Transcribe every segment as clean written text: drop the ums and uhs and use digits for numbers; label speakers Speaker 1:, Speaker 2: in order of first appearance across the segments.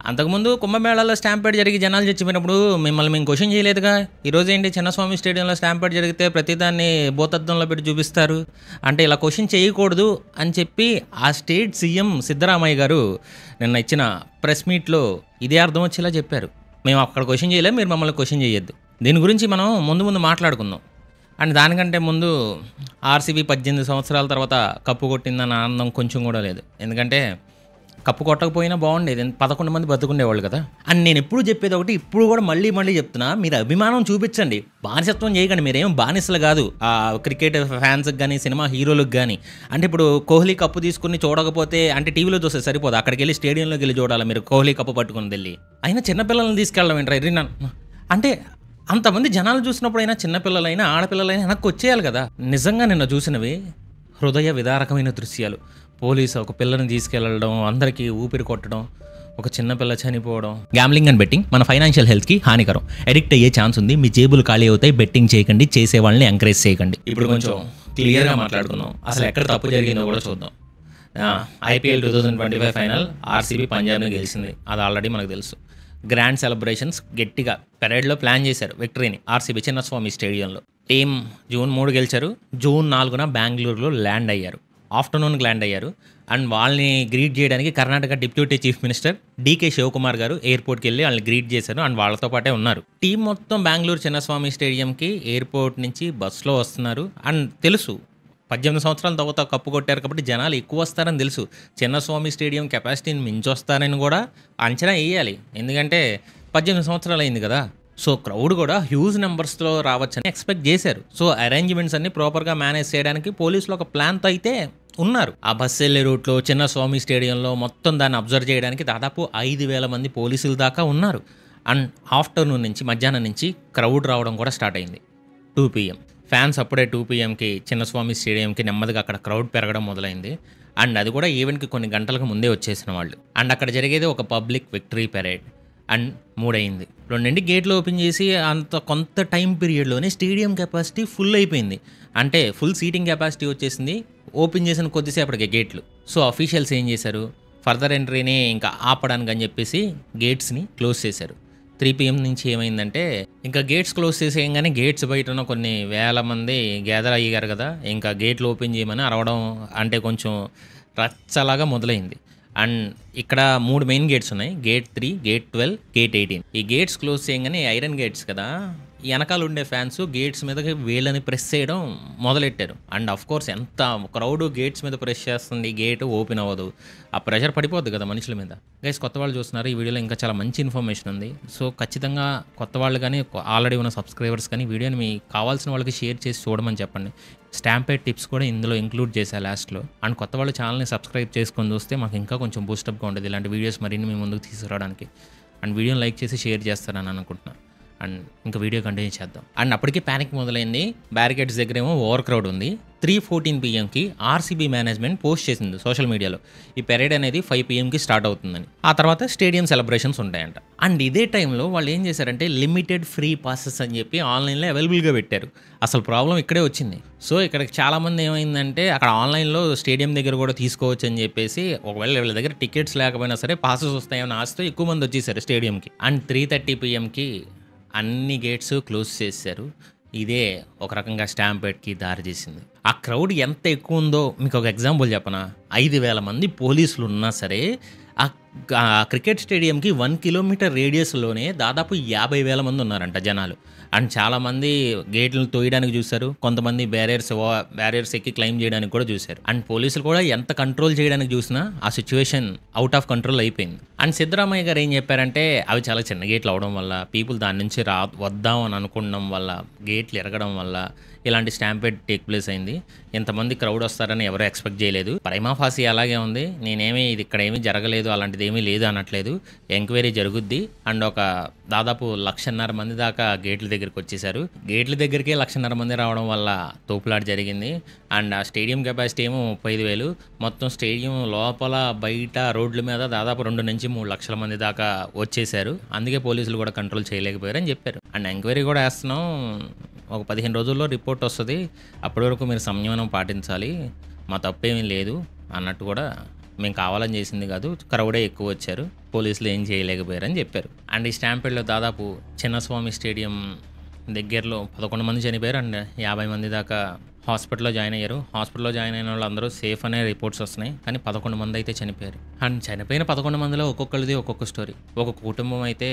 Speaker 1: అంతకుముందు కుంభమేళాలో స్టాంపేడ్ జరిగి జనాలు చచ్చిపోయినప్పుడు మిమ్మల్ని మేము క్వశ్చన్ చేయలేదుగా. ఈరోజు ఏంటి చిన్నస్వామి స్టేడియంలో స్టాంపేడ్ జరిగితే ప్రతిదాన్ని భూతద్దంలో పెట్టి చూపిస్తారు. అంటే ఇలా క్వశ్చన్ చేయకూడదు అని చెప్పి ఆ స్టేట్ సీఎం సిద్ధరామయ్య గారు నిన్న ఇచ్చిన ప్రెస్ మీట్లో ఇదే అర్థం వచ్చేలా చెప్పారు. మేము అక్కడ క్వశ్చన్ చేయలేము, మీరు మమ్మల్ని క్వశ్చన్ చేయొద్దు. దీని గురించి మనం ముందు మాట్లాడుకుందాం. అండ్ దానికంటే ముందు ఆర్సీబీ 18 సంవత్సరాల తర్వాత కప్పు కొట్టిందన్న ఆనందం కొంచెం కూడా లేదు. ఎందుకంటే కప్పు కొట్టకపోయినా బాగుండేది, 11 మంది బతుకుండేవాళ్ళు కదా. అండ్ నేను ఎప్పుడు చెప్పేది ఒకటి, ఇప్పుడు కూడా మళ్ళీ చెప్తున్నా, మీరు అభిమానం చూపించండి, బానిసత్వం చేయకండి. మీరేం బానిసలు కాదు ఆ క్రికెట్ ఫ్యాన్స్కి కానీ సినిమా హీరోలకు కానీ. అంటే ఇప్పుడు కోహ్లీ కప్పు తీసుకుని చూడకపోతే అంటే టీవీలో చూస్తే సరిపోదు, అక్కడికి వెళ్ళి స్టేడియంలోకి వెళ్ళి చూడాలి మీరు కోహ్లీ కప్పు పట్టుకుని వెళ్ళి. అయినా చిన్నపిల్లల్ని తీసుకెళ్ళడం ఏంట్రా అంటే అంతమంది జనాలు చూసినప్పుడైనా చిన్నపిల్లలైనా ఆడపిల్లలైనా వెనక్కి వచ్చేయాలి కదా. నిజంగా నిన్న చూసినవి హృదయ విదారకమైన దృశ్యాలు. పోలీసు ఒక పిల్లని తీసుకెళ్లడం, అందరికీ ఊపిరి కొట్టడం, ఒక చిన్నపిల్ల చనిపోవడం. గ్యాంబ్లింగ్ అండ్ బెట్టింగ్ మన ఫైనాన్షియల్ హెల్త్కి హానికరం. అడిక్ట్ అయ్యే ఛాన్స్ ఉంది. మీ జేబులు ఖాళీ అవుతాయి. బెట్టింగ్ చేయకండి, చేసే వాళ్ళని ఎంకరేజ్ చేయకండి. ఇప్పుడు కొంచెం క్లియర్గా మాట్లాడుకుందాం, అసలు ఎక్కడ తప్పు జరిగిందో కూడా చూద్దాం. ఐపీఎల్ 2025 ఫైనల్ ఆర్సీబీ పంజాబ్ని గెలిచింది, అది ఆల్రెడీ మనకు తెలుసు. గ్రాండ్ సెలబ్రేషన్స్ గట్టిగా పెరేడ్లో ప్లాన్ చేశారు విక్టరీని ఆర్సీబీ చిన్నస్వామి స్టేడియంలో. టీం June 3 గెలిచారు. June 4 బెంగళూరులో ల్యాండ్ అయ్యారు, ఆఫ్టర్నూన్కి ల్యాండ్ అయ్యారు. అండ్ వాళ్ళని గ్రీట్ చేయడానికి Karnataka deputy chief minister DK Shivakumar గారు ఎయిర్పోర్ట్కి వెళ్ళి వాళ్ళని గ్రీట్ చేశారు. అండ్ వాళ్ళతో పాటే ఉన్నారు. టీం మొత్తం బెంగళూరు చిన్నస్వామి స్టేడియంకి ఎయిర్పోర్ట్ నుంచి బస్సులో వస్తున్నారు. అండ్ తెలుసు 18 సంవత్సరాల తర్వాత కప్పు కొట్టారు కాబట్టి జనాలు ఎక్కువ వస్తారని తెలుసు. చిన్నస్వామి స్టేడియం కెపాసిటీని మించి వస్తారని కూడా అంచనా వేయాలి, ఎందుకంటే 18 సంవత్సరాలు అయింది కదా. సో క్రౌడ్ కూడా హ్యూజ్ నెంబర్స్లో రావచ్చని ఎక్స్పెక్ట్ చేశారు. సో అరేంజ్మెంట్స్ అన్ని ప్రాపర్గా మేనేజ్ చేయడానికి పోలీసులు ఒక ప్లాన్తో అయితే ఉన్నారు. ఆ బస్సు వెళ్ళే రూట్లో చిన్నస్వామి స్టేడియంలో మొత్తం దాన్ని అబ్జర్వ్ చేయడానికి దాదాపు 5,000 మంది పోలీసుల దాకా ఉన్నారు. అండ్ ఆఫ్టర్నూన్ నుంచి మధ్యాహ్నం నుంచి క్రౌడ్ రావడం కూడా స్టార్ట్ అయింది. 2 PM ఫ్యాన్స్ అప్పుడే 2 PMకి చిన్నస్వామి స్టేడియంకి నెమ్మదిగా అక్కడ క్రౌడ్ పెరగడం మొదలైంది. అండ్ అది కూడా ఈవెంట్కి కొన్ని గంటలకు ముందే వచ్చేసిన వాళ్ళు. అండ్ అక్కడ జరిగేది ఒక పబ్లిక్ విక్టరీ పెరేడ్. అండ్ 3 అయింది. 2 గేట్లు ఓపెన్ చేసి కొంత టైం పీరియడ్లోనే స్టేడియం కెపాసిటీ ఫుల్ అయిపోయింది. అంటే ఫుల్ సీటింగ్ కెపాసిటీ వచ్చేసింది ఓపెన్ చేసిన కొద్దిసేపటికి గేట్లు. సో అఫీషియల్స్ ఏం చేశారు, ఫర్దర్ ఎంట్రీని ఇంకా ఆపడానికి అని చెప్పేసి గేట్స్ని క్లోజ్ చేశారు. 3 PM నుంచి ఏమైందంటే ఇంకా గేట్స్ క్లోజ్ చేసేయంగానే గేట్స్ బయట ఉన్న కొన్ని వేల మంది గ్యాదర్ అయ్యారు కదా, ఇంకా గేట్లు ఓపెన్ చేయమని అరవడం అంటే కొంచెం రచ్చలాగా మొదలైంది. అండ్ ఇక్కడ 3 మెయిన్ గేట్స్ ఉన్నాయి, గేట్ 3, గేట్ 12, గేట్ 18. ఈ గేట్స్ క్లోజ్ చేయగానే ఐరన్ గేట్స్ కదా, వెనకాల ఉండే ఫ్యాన్స్ గేట్స్ మీదకి వీళ్ళని ప్రెస్ చేయడం మొదలెట్టారు. అండ్ ఆఫ్ కోర్స్ ఎంత క్రౌడ్ గేట్స్ మీద ప్రెస్ చేస్తుంది, గేట్ ఓపెన్ అవ్వదు, ఆ ప్రెషర్ పడిపోద్ది కదా మనుషుల మీద. గైస్ కొత్త వాళ్ళు చూస్తున్నారు, ఈ వీడియోలో ఇంకా చాలా మంచి ఇన్ఫర్మేషన్ ఉంది. సో ఖచ్చితంగా కొత్త వాళ్ళు కానీ ఆల్రెడీ ఉన్న సబ్స్క్రైబర్స్ కానీ వీడియోని మీకు కావాల్సిన వాళ్ళకి షేర్ చేసి చూడమని చెప్పండి. స్టాంపేడ్ టిప్స్ కూడా ఇందులో ఇంక్లూడ్ చేశాను లాస్ట్లో. అండ్ కొత్త వాళ్ళు ఛానల్ని సబ్స్క్రైబ్ చేసుకొని చూస్తే మాకు ఇంకా కొంచెం బూస్టప్గా ఉంటుంది ఇలాంటి వీడియోస్ మరిన్ని మీ ముందుకు తీసుకురావడానికి. అండ్ వీడియోని లైక్ చేసి షేర్ చేస్తారని అనుకుంటున్నాను. అండ్ ఇంకా వీడియో కంటిన్యూ చేద్దాం. అండ్ అప్పటికే ప్యానిక్ మొదలైంది. బ్యారికేడ్స్ దగ్గర ఏమో ఓవర్ క్రౌడ్ ఉంది. 3:14 PMకి ఆర్సీబీ మేనేజ్మెంట్ పోస్ట్ చేసింది సోషల్ మీడియాలో, ఈ పెరేడ్ అనేది 5 PMకి స్టార్ట్ అవుతుందని. ఆ తర్వాత స్టేడియం సెలబ్రేషన్స్ ఉంటాయంట. అండ్ ఇదే టైంలో వాళ్ళు ఏం చేశారంటే లిమిటెడ్ ఫ్రీ పాసెస్ అని చెప్పి ఆన్లైన్లో అవైలబుల్గా పెట్టారు. అసలు ప్రాబ్లం ఇక్కడే వచ్చింది. సో ఇక్కడ చాలామంది ఏమైందంటే అక్కడ ఆన్లైన్లో స్టేడియం దగ్గర కూడా తీసుకోవచ్చు అని చెప్పేసి, ఒకవేళ వీళ్ళ దగ్గర టికెట్స్ లేకపోయినా సరే పాసెస్ వస్తాయని ఆశతో ఎక్కువ మంది వచ్చేసారు స్టేడియంకి. అండ్ 3:30 PMకి అన్ని గేట్స్ క్లోజ్ చేశారు. ఇదే ఒక రకంగా స్టాంపేడ్కి దారి చేసింది. ఆ క్రౌడ్ ఎంత ఎక్కువ ఉందో మీకు ఒక ఎగ్జాంపుల్ చెప్పనా, 5,000 మంది పోలీసులు ఉన్నా సరే ఆ క్రికెట్ స్టేడియంకి 1 కిలోమీటర్ రేడియస్లోనే దాదాపు 50,000 మంది ఉన్నారంట జనాలు. అండ్ చాలామంది గేట్లను తోయడానికి చూశారు, కొంతమంది బ్యారియర్స్ ఎక్కి క్లైమ్ చేయడానికి కూడా చూశారు. అండ్ పోలీసులు కూడా ఎంత కంట్రోల్ చేయడానికి చూసినా ఆ సిచ్యువేషన్ అవుట్ ఆఫ్ కంట్రోల్ అయిపోయింది. అండ్ సిద్ధరామయ్య గారు ఏం చెప్పారంటే అవి చాలా చిన్న గేట్లు అవడం వల్ల, పీపుల్ దాని నుంచి వద్దాం అని అనుకోవడం వల్ల, గేట్లు ఎరగడం వల్ల ఇలాంటి స్టాంపేడ్ టేక్ ప్లేస్ అయింది. ఇంతమంది క్రౌడ్ వస్తారని ఎవరు ఎక్స్పెక్ట్ చేయలేదు. ప్రైమా ఫాసీ అలాగే ఉంది, నేనేమి ఇది ఇక్కడ ఏమీ జరగలేదు అలాంటిది ఏమీ లేదు అనట్లేదు, ఎంక్వైరీ జరుగుద్ది. అండ్ ఒక దాదాపు 1,50,000 మంది దాకా గేట్ల దగ్గరికి వచ్చేసారు. గేట్ల దగ్గరికే 1,50,000 మంది రావడం వల్ల తోపులాట జరిగింది. అండ్ ఆ స్టేడియం కెపాసిటీ ఏమో 35,000. మొత్తం స్టేడియం లోపల బయట రోడ్ల మీద దాదాపు 2 నుంచి 3 లక్షల మంది దాకా వచ్చేసారు. అందుకే పోలీసులు కూడా కంట్రోల్ చేయలేకపోయారని చెప్పారు. అండ్ ఎంక్వైరీ కూడా వేస్తున్నాం, ఒక 15 రోజుల్లో రిపోర్ట్ వస్తుంది, అప్పటి వరకు మీరు సంయమనం పాటించాలి, మా తప్పేమీ లేదు అన్నట్టు కూడా మేము కావాలని చేసింది కాదు, క్రౌడే ఎక్కువ వచ్చారు, పోలీసులు ఏం చేయలేకపోయారని చెప్పారు. అండ్ ఈ స్టాంపేడ్లో దాదాపు చిన్నస్వామి స్టేడియం దగ్గరలో 11 మంది చనిపోయారు అండ్ 50 మంది దాకా హాస్పిటల్లో జాయిన్ అయ్యారు. హాస్పిటల్లో జాయిన్ అయిన వాళ్ళందరూ సేఫ్ అనే రిపోర్ట్స్ వస్తున్నాయి, కానీ 11 మంది అయితే చనిపోయారు. అండ్ చనిపోయిన 11 మందిలో ఒక్కొక్కరిది ఒక్కొక్క స్టోరీ. ఒక కుటుంబం అయితే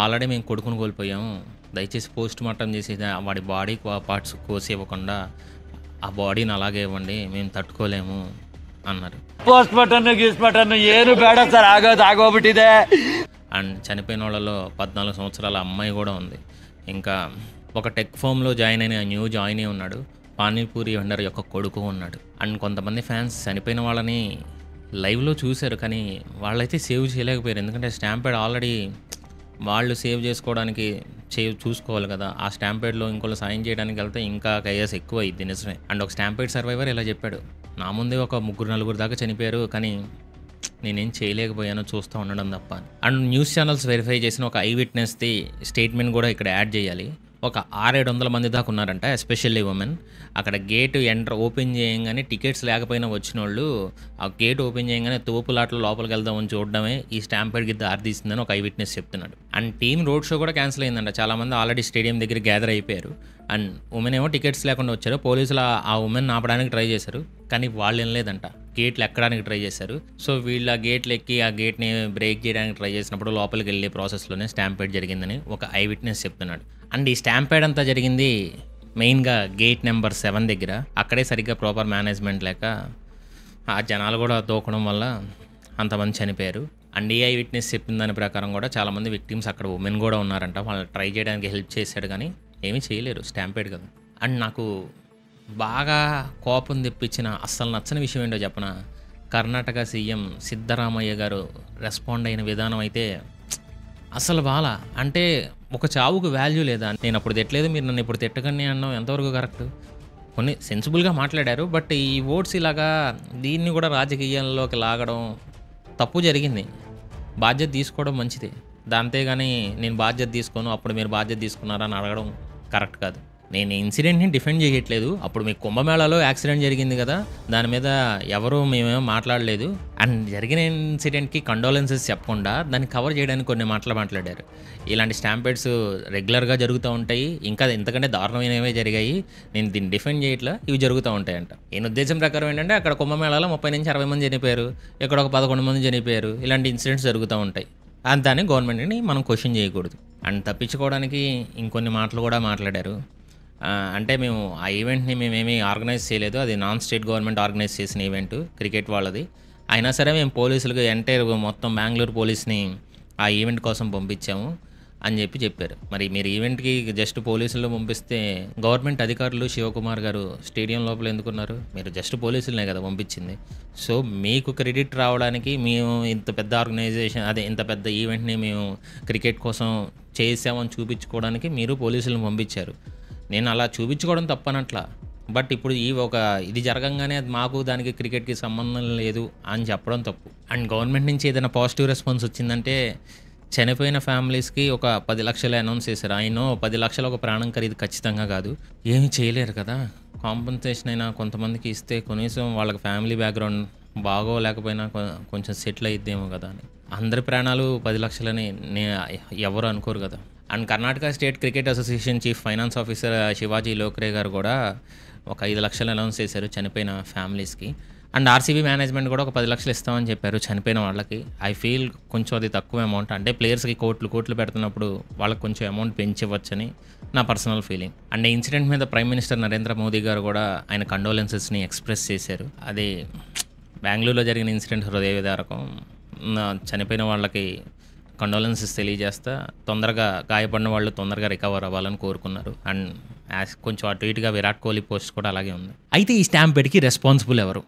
Speaker 1: ఆల్రెడీ మేము కొడుకుని కోల్పోయాము, దయచేసి పోస్ట్ మార్టం చేసి వాడి బాడీ పార్ట్స్ కోసి ఇవ్వకుండా ఆ బాడీని అలాగే ఇవ్వండి, మేము తట్టుకోలేము అన్నారు.
Speaker 2: పోస్ట్ మార్టం ಏನು ಬೇಡ ಸರ್, ಆಗೋಗ್ಬಿಟ್ಟಿದೆ.
Speaker 1: అండ్ చనిపోయిన వాళ్ళలో 14 సంవత్సరాల అమ్మాయి కూడా ఉంది. ఇంకా ఒక టెక్ ఫామ్లో జాయిన్ అయిన న్యూ జాయిన్ అయి ఉన్నాడు. పానీపూరి వెండర్ యొక్క కొడుకు ఉన్నాడు. అండ్ కొంతమంది ఫ్యాన్స్ చనిపోయిన వాళ్ళని లైవ్లో చూశారు, కానీ వాళ్ళైతే సేవ్ చేయలేకపోయారు. ఎందుకంటే స్టాంపేడ్ ఆల్రెడీ వాళ్ళు సేవ్ చేసుకోవడానికి చూసుకోవాలి కదా. ఆ స్టాంపేడ్లో ఇంకోళ్ళు సాయం చేయడానికి వెళ్తే ఇంకా కయాస్ ఎక్కువ అయింది, నిజమే. అండ్ ఒక స్టాంపేడ్ సర్వైవర్ ఇలా చెప్పాడు, నా ముందే ఒక 3-4 దాకా చనిపోయారు, కానీ నేనేం చేయలేకపోయాను, చూస్తూ ఉండడం తప్ప. అండ్ న్యూస్ ఛానల్స్ వెరిఫై చేసిన ఒక ఐ విట్నెస్ది స్టేట్మెంట్ కూడా ఇక్కడ యాడ్ చేయాలి. ఒక 600-700 మంది దాకా ఉన్నారంట, ఎస్పెషల్లీ ఉమెన్. అక్కడ గేట్ ఓపెన్ చేయగానే టికెట్స్ లేకపోయినా వచ్చిన వాళ్ళు ఆ గేట్ ఓపెన్ చేయగానే తోపులాట్లో లోపలికి వెళ్దామని చూడడమే ఈ స్టాంపేడ్కి దారి తీసిందని ఒక ఐ విట్నెస్ చెప్తున్నాడు. అండ్ టీమ్ రోడ్ షో కూడా క్యాన్సిల్ అయిందంట. చాలామంది ఆల్రెడీ స్టేడియం దగ్గర గ్యాదర్ అయిపోయారు. అండ్ ఉమెన్ ఏమో టికెట్స్ లేకుండా వచ్చారు. పోలీసులు ఆ ఉమెన్ ఆపడానికి ట్రై చేశారు, కానీ వాళ్ళు వినలేదంట, గేట్లు ఎక్కడానికి ట్రై చేశారు. సో వీళ్ళు ఆ గేట్లు ఎక్కి ఆ గేట్ని బ్రేక్ చేయడానికి ట్రై చేసినప్పుడు లోపలికి వెళ్ళే ప్రాసెస్లోనే స్టాంపేడ్ జరిగిందని ఒక ఐ విట్నెస్ చెప్తున్నాడు. అండ్ ఈ స్టాంపేడ్ అంతా జరిగింది మెయిన్గా గేట్ నెంబర్ 7 దగ్గర. అక్కడే సరిగ్గా ప్రాపర్ మేనేజ్మెంట్ లేక ఆ జనాలు కూడా తోకడం వల్ల అంతమంది చనిపోయారు. అండ్ ఈ ఐ విట్నెస్ చెప్పిన దాని ప్రకారం కూడా చాలామంది విక్టిమ్స్ అక్కడ ఉమెన్ కూడా ఉన్నారంట. వాళ్ళు ట్రై చేయడానికి హెల్ప్ చేశాడు, కానీ ఏమీ చేయలేరు, స్టాంపేడ్ కదా. అండ్ నాకు బాగా కోపం తెప్పించిన అస్సలు నచ్చని విషయం ఏంటో చెప్పన, కర్ణాటక సీఎం సిద్ధరామయ్య గారు రెస్పాండ్ అయిన విధానం అయితే అసలు బాలా. అంటే ఒక చావుకు వాల్యూ లేదా? నేను అప్పుడు తిట్టలేదు, మీరు నన్ను ఇప్పుడు తిట్టకండి అన్నాం, ఎంతవరకు కరెక్ట్? కొన్ని సెన్సిబుల్గా మాట్లాడారు, బట్ ఈ ఓట్స్ ఇలాగా దీన్ని కూడా రాజకీయాల్లోకి లాగడం తప్పు జరిగింది. బాధ్యత తీసుకోవడం మంచిది, అంతేగాని నేను బాధ్యత తీసుకోను అప్పుడు మీరు బాధ్యత తీసుకున్నారని అడగడం కరెక్ట్ కాదు. నేను ఇన్సిడెంట్ని డిఫెండ్ చేయట్లేదు. అప్పుడు మీకు కుంభమేళాలో యాక్సిడెంట్ జరిగింది కదా, దాని మీద ఎవరు మేమేమో మాట్లాడలేదు. అండ్ జరిగిన ఇన్సిడెంట్కి కండోలెన్సెస్ చెప్పకుండా దాన్ని కవర్ చేయడానికి కొన్ని మాట్లాడారు. ఇలాంటి స్టాంపేడ్స్ రెగ్యులర్గా జరుగుతూ ఉంటాయి, ఇంకా ఇంతకంటే దారుణమైనవే జరిగాయి, నేను దీన్ని డిఫెండ్ చేయట్లా, ఇవి జరుగుతూ ఉంటాయంట. నేను ఉద్దేశం ప్రకారం ఏంటంటే అక్కడ కుంభమేళాలో 30-60 మంది చనిపోయారు, ఇక్కడ ఒక 11 మంది చనిపోయారు, ఇలాంటి ఇన్సిడెంట్స్ జరుగుతూ ఉంటాయి. దాన్ని గవర్నమెంట్ని మనం క్వశ్చన్ చేయకూడదు. అండ్ తప్పించుకోవడానికి ఇంకొన్ని మాటలు కూడా మాట్లాడారు. అంటే మేము ఆ ఈవెంట్ని మేమేమీ ఆర్గనైజ్ చేయలేదు, అది నాన్ స్టేట్ గవర్నమెంట్ ఆర్గనైజ్ చేసిన ఈవెంట్, క్రికెట్ వాళ్ళది. అయినా సరే మేము పోలీసులకు ఎంటైర్ మొత్తం బెంగళూరు పోలీస్ని ఆ ఈవెంట్ కోసం పంపించాము అని చెప్పారు. మరి మీరు ఈవెంట్కి జస్ట్ పోలీసులు పంపిస్తే గవర్నమెంట్ అధికారులు శివకుమార్ గారు స్టేడియం లోపల ఎందుకున్నారు? మీరు జస్ట్ పోలీసులనే కదా పంపించింది. సో మీకు క్రెడిట్ రావడానికి మేము ఇంత పెద్ద ఆర్గనైజేషన్, ఇంత పెద్ద ఈవెంట్ని మేము క్రికెట్ కోసం చేసామని చూపించుకోవడానికి మీరు పోలీసులను పంపించారు. నేను అలా చూపించుకోవడం తప్పనట్లా, బట్ ఇప్పుడు ఇది జరగంగానే అది మాకు దానికి క్రికెట్కి సంబంధం లేదు అని చెప్పడం తప్పు. అండ్ గవర్నమెంట్ నుంచి ఏదైనా పాజిటివ్ రెస్పాన్స్ వచ్చిందంటే చనిపోయిన ఫ్యామిలీస్కి ఒక 10 లక్షలు అనౌన్స్ చేశారు. ఆయన 10 లక్షలు ఒక ప్రాణం ఖరీదు ఖచ్చితంగా కాదు, ఏమీ చేయలేరు కదా. కాంపెన్సేషన్ అయినా కొంతమందికి ఇస్తే కనీసం వాళ్ళకి ఫ్యామిలీ బ్యాక్గ్రౌండ్ బాగోలేకపోయినా కొంచెం సెటిల్ అయిద్దేమో కదా అని. అందరి ప్రాణాలు 10 లక్షలని ఎవరు అనుకోరు కదా. And Karnataka state cricket association chief finance officer Shivaji Lokre గారు కూడా ఒక 5 లక్షలు అనౌన్స్ చేశారు చనిపోయిన ఫ్యామిలీస్కి. అండ్ ఆర్సీబీ మేనేజ్మెంట్ కూడా ఒక 10 లక్షలు ఇస్తామని చెప్పారు చనిపోయిన వాళ్ళకి. ఐ ఫీల్ కొంచెం అది తక్కువ అమౌంట్, అంటే ప్లేయర్స్కి కోట్లు పెడుతున్నప్పుడు వాళ్ళకి కొంచెం అమౌంట్ పెంచవచ్చని నా పర్సనల్ ఫీలింగ్. అండ్ ఈ ఇన్సిడెంట్ మీద ప్రైమ్ మినిస్టర్ నరేంద్ర మోదీ గారు కూడా ఆయన కండోలెన్సెస్ని ఎక్స్ప్రెస్ చేశారు. అది బెంగళూరులో జరిగిన ఇన్సిడెంట్ హృదయ విదారకం, చనిపోయిన వాళ్ళకి కండోలెన్సెస్ తెలియజేస్తా, తొందరగా గాయపడిన వాళ్ళు తొందరగా రికవర్ అవ్వాలని కోరుకున్నారు. అండ్ కొంచెం అటు ఇటుగా విరాట్ కోహ్లీ పోస్ట్ కూడా అలాగే ఉంది. అయితే ఈ స్టాంపేడ్కి రెస్పాన్సిబుల్ ఎవరు?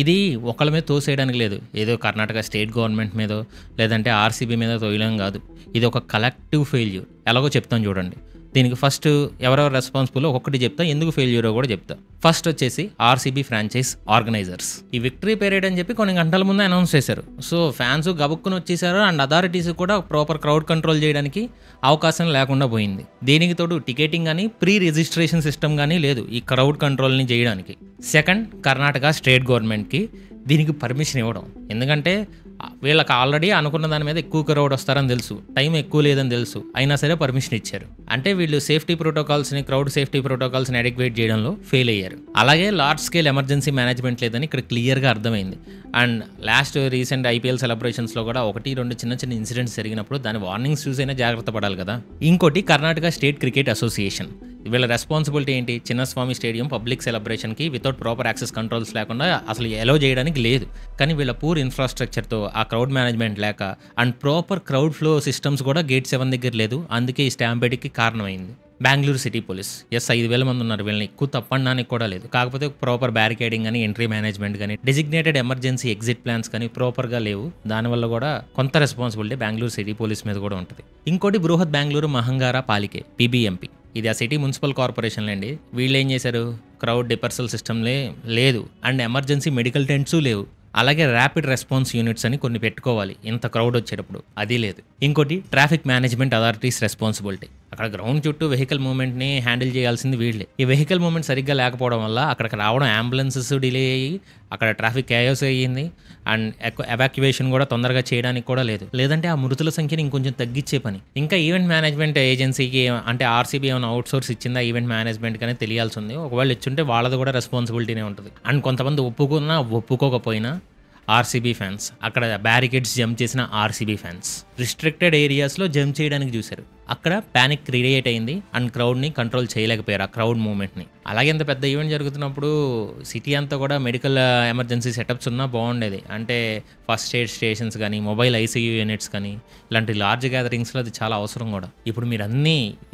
Speaker 1: ఇది ఒకళ్ళ మీద తోసేయడానికి లేదు, ఏదో కర్ణాటక స్టేట్ గవర్నమెంట్ మీదో లేదంటే ఆర్సీబీ మీద తోయలేం కాదు. ఇది ఒక కలెక్టివ్ ఫెయిల్యూర్. ఎలాగో చెప్తాను చూడండి. దీనికి ఫస్ట్ ఎవరెవరు రెస్పాన్సిబుల్ ఒక్కొక్కటి చెప్తా, ఎందుకు ఫెయిల్యూరో కూడా చెప్తా. ఫస్ట్ వచ్చేసి ఆర్సీబీ ఫ్రాంచైజ్ ఆర్గనైజర్స్. ఈ విక్టరీ పీరియడ్ అని చెప్పి కొన్ని గంటల ముందే అనౌన్స్ చేశారు. సో ఫ్యాన్స్ గబుక్కుని వచ్చేసారు. అండ్ అథారిటీస్ కూడా ప్రాపర్ క్రౌడ్ కంట్రోల్ చేయడానికి అవకాశం లేకుండా పోయింది. దీనికి తోడు టికెటింగ్ కానీ ప్రీ రిజిస్ట్రేషన్ సిస్టమ్ కానీ లేదు ఈ క్రౌడ్ కంట్రోల్ని చేయడానికి. సెకండ్, కర్ణాటక స్టేట్ గవర్నమెంట్కి దీనికి పర్మిషన్ ఇవ్వడం. ఎందుకంటే వీళ్ళకి ఆల్రెడీ అనుకున్న దాని మీద ఎక్కువ క్రౌడ్ వస్తారని తెలుసు, టైం ఎక్కువ లేదని తెలుసు, అయినా సరే పర్మిషన్ ఇచ్చారు. అంటే వీళ్ళు సేఫ్టీ ప్రోటోకాల్స్ని, క్రౌడ్ సేఫ్టీ ప్రోటోకాల్స్ని అడిక్వేట్ చేయడంలో ఫెయిల్ అయ్యారు. అలాగే లార్జ్ స్కేల్ ఎమర్జెన్సీ మేనేజ్మెంట్ లేదని ఇక్కడ క్లియర్గా అర్థమైంది. అండ్ లాస్ట్ రీసెంట్ ఐపీఎల్ సెలబ్రేషన్స్లో కూడా 1-2 చిన్న ఇన్సిడెంట్స్ జరిగినప్పుడు దాని వార్నింగ్స్ చూసైనా జాగ్రత్త పడాలి కదా. ఇంకోటి కర్ణాటక స్టేట్ క్రికెట్ అసోసియేషన్, వీళ్ళ రెస్పాన్సిబిలిటీ ఏంటి? చిన్నస్వామి స్టేడియం పబ్లిక్ సెలబ్రేషన్కి వితౌట్ ప్రాపర్ యాక్సెస్ కంట్రోల్స్ లేకుండా అసలు ఎలో చేయడానికి లేదు. కానీ వీళ్ళ పూర్ ఇన్ఫ్రాస్ట్రక్చర్తో ఆ క్రౌడ్ మేనేజ్మెంట్ లేక and proper crowd flow systems కూడా గేట్ 7 దగ్గర లేదు. అందుకే ఈ స్టాంపేడ్కి కారణమైంది. బెంగళూరు సిటీ పోలీస్ 5,000 మంది ఉన్నారు, వీళ్ళని ఎక్కువ తప్పడానికి కూడా లేదు. కాకపోతే ప్రాపర్ బ్యారికేడింగ్ కానీ, ఎంట్రీ మేనేజ్మెంట్ కానీ, డెసిగ్నేటెడ్ ఎమర్జెన్సీ ఎగ్జిట్ ప్లాన్స్ కానీ ప్రాపర్గా లేవు. దానివల్ల కూడా కొంత రెస్పాన్సిబిలిటీ బెంగళూరు సిటీ పోలీస్ మీద కూడా ఉంటుంది. ఇంకోటి బృహత్ బెంగళూరు మహంగారా పాలికే PBMP, ఇది ఆ సిటీ మున్సిపల్ కార్పొరేషన్లు అండి. వీళ్ళు ఏం చేశారు? క్రౌడ్ డిపర్సల్ సిస్టమ్లే లేదు అండ్ ఎమర్జెన్సీ మెడికల్ టెంట్స్ లేవు. అలాగే ర్యాపిడ్ రెస్పాన్స్ యూనిట్స్ అని కొన్ని పెట్టుకోవాలి ఇంత క్రౌడ్ వచ్చేటప్పుడు, అది లేదు. ఇంకోటి ట్రాఫిక్ మేనేజ్మెంట్ అథారిటీస్ రెస్పాన్సిబిలిటీ, అక్కడ గ్రౌండ్ చుట్టూ వెహికల్ మూవ్మెంట్ని హ్యాండిల్ చేయాల్సింది వీళ్ళే. ఈ వెహికల్ మూవ్మెంట్ సరిగ్గా లేకపోవడం వల్ల అక్కడికి రావడం అంబులెన్సెస్ డిలే అయ్యి అక్కడ ట్రాఫిక్ క్యాయోస్ అయ్యింది. అండ్ ఎవాక్యువేషన్ కూడా తొందరగా చేయడానికి కూడా లేదు. లేదంటే ఆ మృతుల సంఖ్యని ఇంకొంచెం తగ్గించే పని. ఇంకా ఈవెంట్ మేనేజ్మెంట్ ఏజెన్సీకి అంటే ఆర్సీబీ ఏమైనా అవుట్ సోర్స్ ఇచ్చిందా ఈవెంట్ మేనేజ్మెంట్ కానీ తెలియాల్సి ఉంది. ఒకవేళ ఇచ్చుంటే వాళ్ళది కూడా రెస్పాన్సిబిలిటీనే ఉంటుంది. అండ్ కొంతమంది ఒప్పుకోకపోయినా ఆర్సీబీ ఫ్యాన్స్, అక్కడ బ్యారికేడ్స్ జంప్ చేసిన ఆర్సీబీ ఫ్యాన్స్ రిస్ట్రిక్టెడ్ ఏరియాస్లో జంప్ చేయడానికి చూశారు. అక్కడ ప్యానిక్ క్రియేట్ అయింది అండ్ క్రౌడ్ని కంట్రోల్ చేయలేకపోయారు, ఆ క్రౌడ్ మూవ్మెంట్ని. అలాగే ఇంత పెద్ద ఈవెంట్ జరుగుతున్నప్పుడు సిటీ అంతా కూడా మెడికల్ ఎమర్జెన్సీ సెటప్స్ ఉన్నా బాగుండేది. అంటే ఫస్ట్ ఎయిడ్ స్టేషన్స్ కానీ, మొబైల్ ఐసీయూ యూనిట్స్ కానీ, ఇలాంటి లార్జ్ గ్యాదరింగ్స్లో అది చాలా అవసరం కూడా. ఇప్పుడు మీరు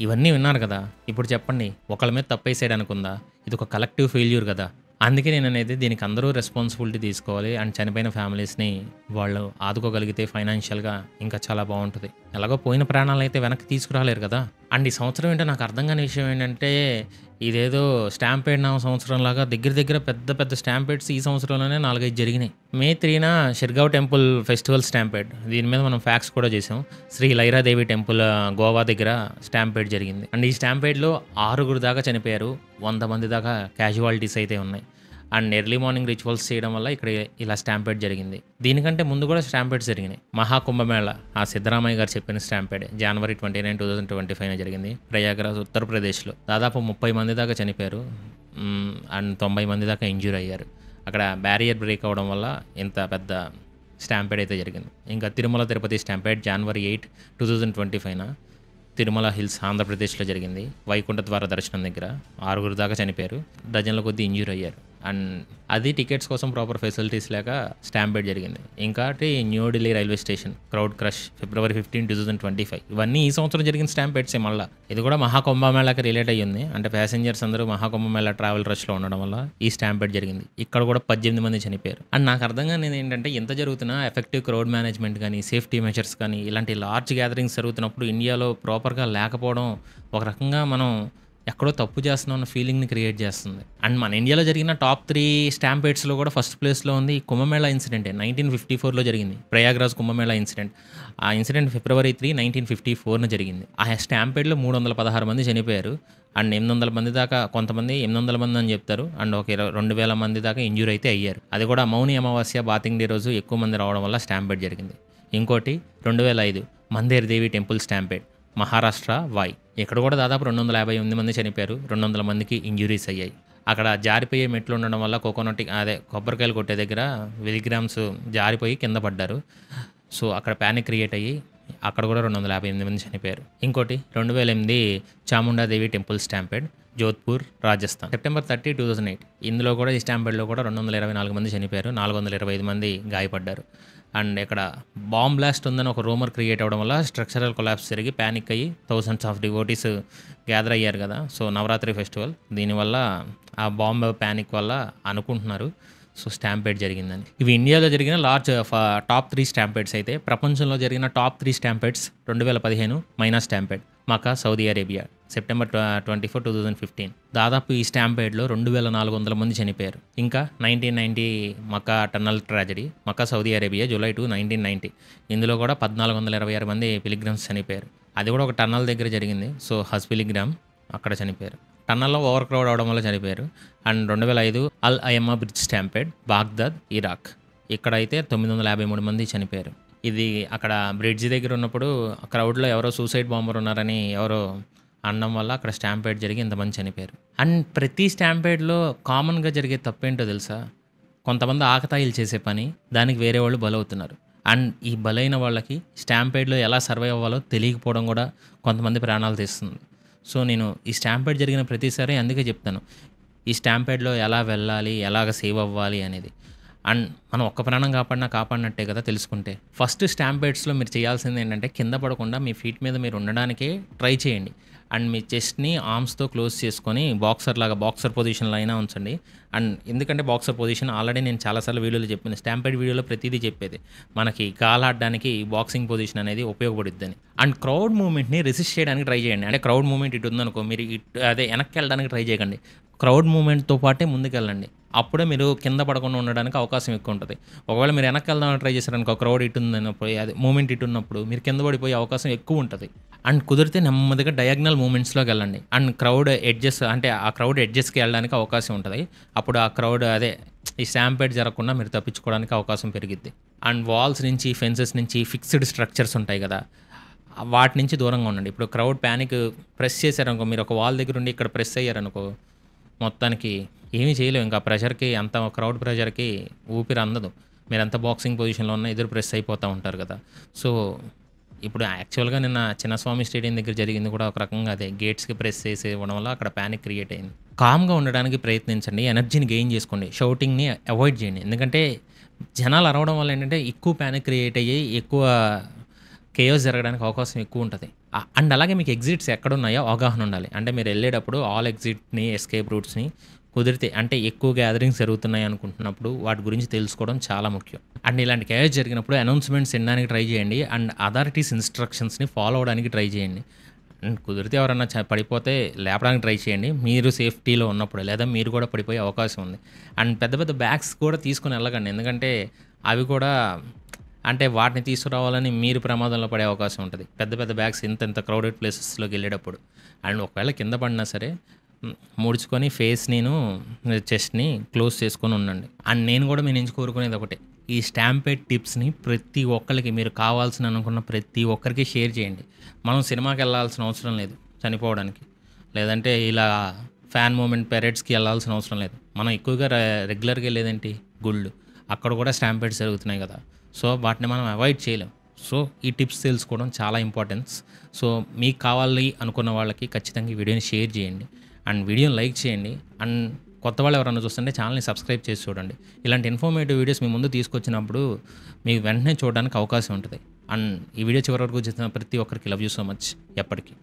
Speaker 1: ఇవన్నీ విన్నారు కదా, ఇప్పుడు చెప్పండి ఒకళ్ళ మీద తప్పేసాడు అనుకుందా? ఇది ఒక కలెక్టివ్ ఫెయిల్యూర్ కదా. అందుకే నేను అనేది దీనికి అందరూ రెస్పాన్సిబిలిటీ తీసుకోవాలి. అండ్ చనిపోయిన ఫ్యామిలీస్ని వాళ్ళు ఆదుకోగలిగితే ఫైనాన్షియల్గా ఇంకా చాలా బాగుంటుంది. ఎలాగో పోయిన ప్రాణాలు అయితే వెనక్కి తీసుకురాలేరు కదా. అండ్ ఈ సంవత్సరం ఏంటో నాకు అర్థం కాని విషయం ఏంటంటే, ఇదేదో స్టాంపేడ్ నా సంవత్సరం లాగా దగ్గర పెద్ద స్టాంపేడ్స్ ఈ సంవత్సరంలోనే 4-5 జరిగినాయి. May 3న షిర్గావ్ టెంపుల్ ఫెస్టివల్ స్టాంపేడ్, దీని మీద మనం ఫ్యాక్స్ కూడా చేసాం. శ్రీ లైరాదేవి టెంపుల్ గోవా దగ్గర స్టాంపేడ్ జరిగింది. అండ్ ఈ స్టాంపేడ్లో 6 దాకా చనిపోయారు, 100 మంది దాకా క్యాజువాలిటీస్ అయితే ఉన్నాయి. అండ్ ఎర్లీ మార్నింగ్ రిచువల్స్ చేయడం వల్ల ఇక్కడ ఇలా స్టాంపేడ్ జరిగింది. దీనికంటే ముందు కూడా స్టాంపేడ్స్ జరిగినాయి. మహాకుంభమేళ ఆ సిద్ధరామయ్య గారు చెప్పిన స్టాంపేడ్ January 29, 2025 జరిగింది ప్రయాగరాజ్ ఉత్తరప్రదేశ్లో. దాదాపు 30 మంది దాకా చనిపోయారు అండ్ 90 మంది దాకా ఇంజ్యూర్ అయ్యారు. అక్కడ బ్యారియర్ బ్రేక్ అవ్వడం వల్ల ఇంత పెద్ద స్టాంపేడ్ అయితే జరిగింది. ఇంకా Tirumala Tirupati stampede January 8, 2025 Tirumala hills ఆంధ్రప్రదేశ్లో జరిగింది. వైకుంఠ ద్వార దర్శనం దగ్గర 6 దాకా చనిపోయారు, డజన్ల కొద్దీ ఇంజ్యూర్ అయ్యారు. అండ్ అది టికెట్స్ కోసం ప్రాపర్ ఫెసిలిటీస్ లేక స్టాంపేడ్ జరిగింది. ఇంకోటి New Delhi railway station crowd crush February 15, 2025. ఇవన్నీ ఈ సంవత్సరం జరిగిన స్టాంపేడ్సే. మళ్ళీ ఇది కూడా మహాకుంభమేళాకి రిలేట్ అయ్యింది. అంటే ప్యాసింజర్స్ అందరూ మహాకుంభమేళా ట్రావెల్ రష్లో ఉండడం వల్ల ఈ స్టాంపేడ్ జరిగింది. ఇక్కడ కూడా 18 మంది చనిపోయారు. అండ్ నాకు అర్థం కానిది ఏంటంటే, ఎంత జరుగుతున్నా ఎఫెక్టివ్ క్రౌడ్ మేనేజ్మెంట్ కానీ, సేఫ్టీ మెజర్స్ కానీ, ఇలాంటి లార్జ్ గ్యాదరింగ్స్ జరుగుతున్నప్పుడు ఇండియాలో ప్రాపర్గా లేకపోవడం ఒక రకంగా మనం ఎక్కడో తప్పు చేస్తున్నాం అన్న ఫీలింగ్ని క్రియేట్ చేస్తుంది. అండ్ మన ఇండియాలో జరిగిన టాప్ 3 స్టాంపేడ్స్లో కూడా ఫస్ట్ ప్లేస్లో ఉంది కుంభమేళా ఇన్సిడెంట్. 1954లో జరిగింది ప్రయాగ్రాజ్ కుంభమేళా ఇన్సిడెంట్. ఆ ఇన్సిడెంట్ February 3, 1954 జరిగింది. ఆ స్టాంపేడ్లో 316 మంది చనిపోయారు అండ్ 800 మంది దాకా, కొంతమంది 800 మంది అని చెప్తారు, అండ్ ఒక 2,000 మంది దాకా ఇంజ్యూర్ అయితే అయ్యారు. అది కూడా మౌని అమావాస్య బాతింగ్ డే రోజు ఎక్కువ మంది రావడం వల్ల స్టాంపేడ్ జరిగింది. ఇంకోటి 2005 మందేర్ దేవి టెంపుల్ స్టాంపేడ్ మహారాష్ట్ర వాయ్. ఇక్కడ కూడా దాదాపు 258 మంది చనిపోయారు, 200 మందికి ఇంజ్యూరీస్ అయ్యాయి. అక్కడ జారిపోయే మెట్లు ఉండడం వల్ల కొబ్బరికాయలు కొట్టే దగ్గర మిలిగ్రామ్స్ జారిపోయి కింద పడ్డారు. సో అక్కడ ప్యానిక్ క్రియేట్ అయ్యి అక్కడ కూడా 258 మంది చనిపోయారు. ఇంకోటి 2008 Chamunda Devi temple stampede Jodhpur Rajasthan September 30, 2008. ఇందులో కూడా ఈ స్టాంపేడ్లో కూడా 224 మంది చనిపోయారు, 425 మంది గాయపడ్డారు. అండ్ ఇక్కడ బాంబ్ బ్లాస్ట్ ఉందని ఒక రూమర్ క్రియేట్ అవ్వడం వల్ల స్ట్రక్చరల్ కొలాప్స్ జరిగి ప్యానిక్ అయ్యి థౌసండ్స్ ఆఫ్ డివోటీస్ గ్యాదర్ అయ్యారు కదా. సో నవరాత్రి ఫెస్టివల్, దీనివల్ల ఆ బాంబ్ ప్యానిక్ వల్ల అనుకుంటున్నారు సో స్టాంపేడ్ జరిగిందని. ఇవి ఇండియాలో జరిగిన లార్జ్ టాప్ 3 స్టాంపేడ్స్. అయితే ప్రపంచంలో జరిగిన టాప్ 3 స్టాంపేడ్స్ 2015 మైనా స్టాంపేడ్ మక్కా సౌదీ అరేబియా September 24, 2015. దాదాపు ఈ స్టాంపేడ్లో 2,400 మంది చనిపోయారు. ఇంకా 1990 మక్కా టన్నల్ ట్రాజడీ మక్కా సౌదీ అరేబియా July 2, 1990. ఇందులో కూడా 1,426 మంది పిలిగ్రమ్స్ చనిపోయారు. అది కూడా ఒక టన్నల్ దగ్గర జరిగింది. సో హజ్ పిలిగ్రామ్ అక్కడ చనిపోయారు, టన్నల్లో ఓవర్ క్రౌడ్ అవడం వల్ల చనిపోయారు. And 2005 Al Aimmah bridge stampede Baghdad Iraq ఇక్కడైతే 953 మంది చనిపోయారు. ఇది అక్కడ బ్రిడ్జ్ దగ్గర ఉన్నప్పుడు క్రౌడ్‌లో ఎవరో సూసైడ్ బాంబర్ ఉన్నారని ఎవరో అనడం వల్ల అక్కడ స్టాంపేడ్ జరిగి ఇంతమంది చనిపోయారు. అండ్ ప్రతి స్టాంపేడ్‌లో కామన్‌గా జరిగే తప్పేంటో తెలుసా? కొంతమంది ఆకతాయిలు చేసే పని, దానికి వేరే వాళ్ళు బలవుతున్నారు. అండ్ ఈ బలైన వాళ్ళకి స్టాంపేడ్‌లో ఎలా సర్వైవ్ అవ్వాలో తెలియకపోవడం కూడా కొంతమంది ప్రాణాలు తీస్తుంది. సో, నేను ఈ స్టాంపేడ్ జరిగిన ప్రతిసారి అందుకే చెప్తాను. ఈ స్టాంపేడ్‌లో ఎలా వెళ్ళాలి, ఎలాగ సేవ్ అవ్వాలి అనేది. అండ్ మనం ఒక్క ప్రాణం కాపాడినట్టే కదా తెలుసుకుంటే. ఫస్ట్ స్టాంపేడ్స్‌లో మీరు చేయాల్సింది ఏంటంటే కింద పడకుండా మీ ఫీట్ మీద మీరు ఉండడానికే ట్రై చేయండి. అండ్ మీ చెస్ట్‌ని ఆర్మ్స్‌తో క్లోజ్ చేసుకొని బాక్సర్ పొజిషన్‌లో అయినా ఉంచండి. అండ్ ఎందుకంటే బాక్సర్ పొజిషన్ ఆల్రెడీ నేను చాలాసార్లు వీడియోలో చెప్పాను. స్టాంపేడ్ వీడియోలో ప్రతిదీ చెప్పేది. మనకి కాలాడడానికి బాక్సింగ్ పొజిషన్ అనేది ఉపయోగపడుద్దని. అండ్ క్రౌడ్ మూవ్‌మెంట్‌ని రెసిస్ట్ చేయడానికి ట్రై చేయండి. అంటే క్రౌడ్ మూవ్‌మెంట్ ఇటు ఉందనుకో, మీరు అదే వెనక్కి వెళ్ళడానికి ట్రై చేయకండి. క్రౌడ్ మూవ్‌మెంట్‌తో పాటే ముందుకెళ్ళండి. అప్పుడే మీరు కింద పడకుండా ఉండడానికి అవకాశం ఎక్కువ ఉంటుంది. ఒకవేళ మీరు వెనక్కి వెళ్దామని ట్రై చేశారనుకో, క్రౌడ్ ఇటు ఉందన్నప్పుడు అది మూవ్‌మెంట్ ఇటు ఉన్నప్పుడు మీరు కింద పడిపోయే అవకాశం ఎక్కువ ఉంటుంది. అండ్ కుదిరితే నెమ్మదిగా డయాగ్నల్ మూవ్‌మెంట్స్‌లోకి వెళ్ళండి. అండ్ క్రౌడ్ ఎడ్జెస్ అంటే ఆ క్రౌడ్ ఎడ్జెస్‌కి వెళ్ళడానికి అవకాశం ఉంటుంది. అప్పుడు ఆ క్రౌడ్ ఈ స్టాంపేడ్ జరగకుండా మీరు తప్పించుకోవడానికి అవకాశం పెరిగిద్ది. అండ్ వాల్స్ నుంచి, ఫెన్సెస్ నుంచి ఫిక్స్డ్ స్ట్రక్చర్స్ ఉంటాయి కదా, వాటి నుంచి దూరంగా ఉండండి. ఇప్పుడు క్రౌడ్ ప్యానిక్ ప్రెస్ చేశారనుకో, మీరు ఒక వాల్ దగ్గర ఉండి ఇక్కడ ప్రెస్ అయ్యారనుకో, మొత్తానికి ఏమీ చేయలేము. ఇంకా ప్రెషర్‌కి అంత క్రౌడ్ ప్రెషర్‌కి ఊపిరి అందదు. మీరంతా బాక్సింగ్ పొజిషన్‌లో ఉన్న ఎదురు ప్రెస్ అయిపోతూ ఉంటారు కదా. సో, ఇప్పుడు యాక్చువల్‌గా నిన్న చిన్నస్వామి స్టేడియం దగ్గర జరిగింది కూడా ఒక రకంగా అదే. గేట్స్‌కి ప్రెస్ చేసి ఇవ్వడం వల్ల అక్కడ ప్యానిక్ క్రియేట్ అయింది. కామ్‌గా ఉండడానికి ప్రయత్నించండి. ఎనర్జీని గెయిన్ చేసుకోండి. షౌటింగ్‌ని అవాయిడ్ చేయండి. ఎందుకంటే జనాలు అరవడం వల్ల ఏంటంటే ఎక్కువ ప్యానిక్ క్రియేట్ అయ్యి ఎక్కువ కేయోస్ జరగడానికి అవకాశం ఎక్కువ ఉంటుంది. అండ్ అలాగే మీకు ఎగ్జిట్స్ ఎక్కడున్నాయో అవగాహన ఉండాలి. అంటే మీరు వెళ్ళేటప్పుడు ఆల్ ఎగ్జిట్‌ని, ఎస్కేప్ రూట్స్‌ని కుదిరితే అంటే ఎక్కువ గ్యాదరింగ్స్ జరుగుతున్నాయి అనుకుంటున్నప్పుడు వాటి గురించి తెలుసుకోవడం చాలా ముఖ్యం. అండ్ ఇలాంటి కేయోస్ జరిగినప్పుడు అనౌన్స్‌మెంట్స్ వినడానికి ట్రై చేయండి. అండ్ అథారిటీస్ ఇన్‌స్ట్రక్షన్స్‌ని ఫాలో అవ్వడానికి ట్రై చేయండి. అండ్ కుదిరితే ఎవరన్నా పడిపోతే లేపడానికి ట్రై చేయండి. మీరు సేఫ్టీలో ఉన్నప్పుడు, లేదా మీరు కూడా పడిపోయే అవకాశం ఉంది. అండ్ పెద్ద పెద్ద బ్యాగ్స్ కూడా తీసుకొని వెళ్ళకండి. ఎందుకంటే అవి కూడా అంటే వాటిని తీసుకురావాలని మీరు ప్రమాదంలో పడే అవకాశం ఉంటుంది. పెద్ద పెద్ద బ్యాగ్స్ ఇంత క్రౌడెడ్ ప్లేసెస్‌లోకి వెళ్ళేటప్పుడు. అండ్ ఒకవేళ కింద పడినా సరే ముడుచుకొని చెస్ట్‌ని క్లోజ్ చేసుకొని ఉండండి. అండ్ నేను కూడా మీ నుంచి కోరుకునేది ఒకటే. ఈ స్టాంపేడ్ టిప్స్‌ని ప్రతి ఒక్కళ్ళకి, మీరు కావాల్సిన అనుకున్న ప్రతి ఒక్కరికి షేర్ చేయండి. మనం సినిమాకి వెళ్ళాల్సిన అవసరం లేదు చనిపోవడానికి. లేదంటే ఇలా ఫ్యాన్ మూమెంట్ పెరేడ్స్‌కి వెళ్ళాల్సిన అవసరం లేదు. మనం ఎక్కువగా రెగ్యులర్‌గా వెళ్ళేదేంటి గుళ్ళు. అక్కడ కూడా స్టాంపేడ్స్ జరుగుతున్నాయి కదా. సో, వాటిని మనం అవాయిడ్ చేయలేం. సో, ఈ టిప్స్ తెలుసుకోవడం చాలా ఇంపార్టెన్స్. సో, మీకు కావాలి అనుకున్న వాళ్ళకి ఖచ్చితంగా ఈ వీడియోని షేర్ చేయండి. అండ్ వీడియోని లైక్ చేయండి. అండ్ కొత్త వాళ్ళు ఎవరైనా చూస్తుంటే ఛానల్ని సబ్స్క్రైబ్ చేసి చూడండి. ఇలాంటి ఇన్ఫర్మేటివ్ వీడియోస్ మీ ముందు తీసుకొచ్చినప్పుడు మీకు వెంటనే చూడడానికి అవకాశం ఉంటుంది. అండ్ ఈ వీడియో చివరి వరకు చూసిన ప్రతి ఒక్కరికి లవ్ యూ సో మచ్. ఎప్పటికీ.